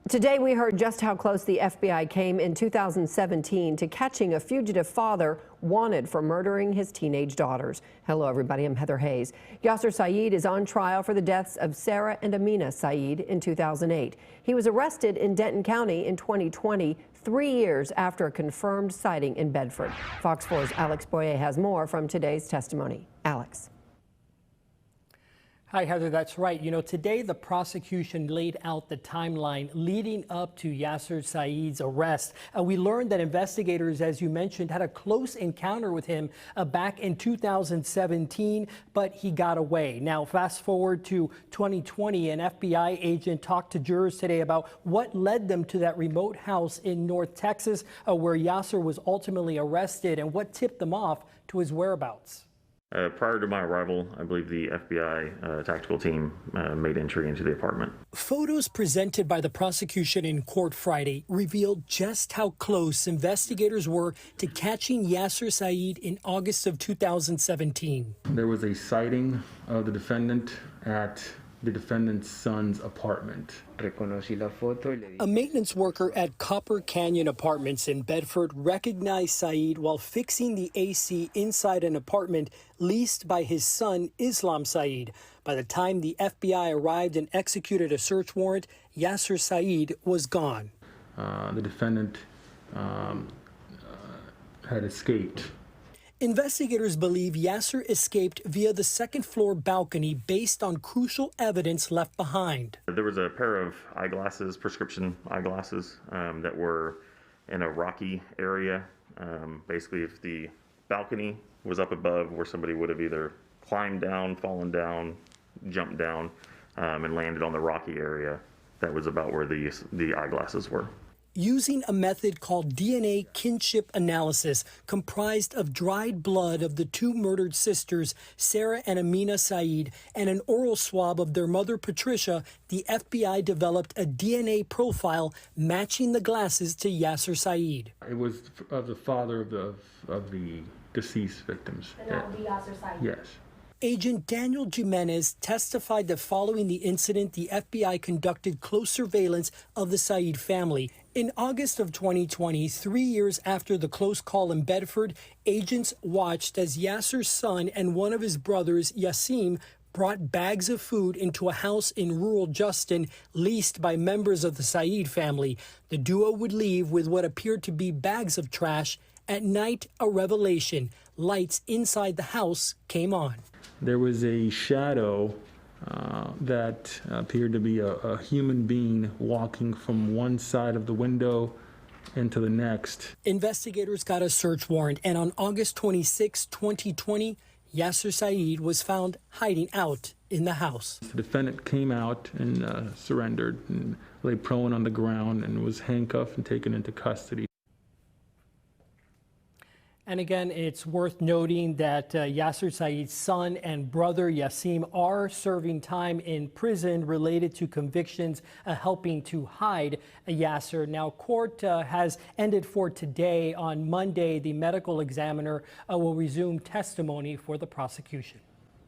Today we heard just how close the FBI came in 2017 to catching a fugitive father wanted for murdering his teenage daughters. Hello everybody, I'm Heather Hayes. Yaser Said is on trial for the deaths of Sarah and Amina Said in 2008. He was arrested in Denton County in 2020, 3 years after a confirmed sighting in Bedford. Fox 4's Alex Boyer has more from today's testimony. Alex. Hi, Heather, that's right. You know, today the prosecution laid out the timeline leading up to Yaser Said's arrest. We learned that investigators, as you mentioned, had a close encounter with him back in 2017, but he got away. Now, fast forward to 2020, an FBI agent talked to jurors today about what led them to that remote house in North Texas where Yaser was ultimately arrested and what tipped them off to his whereabouts. Prior to my arrival, I believe the FBI tactical team made entry into the apartment. Photos presented by the prosecution in court Friday revealed just how close investigators were to catching Yaser Said in August of 2017. There was a sighting of the defendant at the defendant's son's apartment. A maintenance worker at Copper Canyon Apartments in Bedford recognized Said while fixing the AC inside an apartment leased by his son, Islam Said. By the time the FBI arrived and executed a search warrant, Yaser Said was gone. The defendant had escaped. Investigators believe Yaser escaped via the second-floor balcony based on crucial evidence left behind. There was a pair of eyeglasses, prescription eyeglasses, that were in a rocky area. Basically, if the balcony was up above where somebody would have either climbed down, fallen down, jumped down, and landed on the rocky area, that was about where the eyeglasses were. Using a method called DNA kinship analysis comprised of dried blood of the two murdered sisters, Sarah and Amina Said, and an oral swab of their mother, Patricia, the FBI developed a DNA profile matching the glasses to Yaser Said. It was of the father of the deceased victims. And that would be Yaser Said? Yes. Agent Daniel Jimenez testified that following the incident, the FBI conducted close surveillance of the Said family. In August of 2020, 3 years after the close call in Bedford, agents watched as Yaser's son and one of his brothers, Yasim, brought bags of food into a house in rural Justin leased by members of the Said family. The duo would leave with what appeared to be bags of trash. At night, a revelation. Lights inside the house came on. There was a shadow that appeared to be a human being walking from one side of the window into the next. Investigators got a search warrant, and on August 26, 2020, Yaser Said was found hiding out in the house. The defendant came out and surrendered and lay prone on the ground and was handcuffed and taken into custody. And again, it's worth noting that Yaser Said's son and brother Yasim are serving time in prison related to convictions helping to hide Yaser. Now, court has ended for today. On Monday, the medical examiner will resume testimony for the prosecution.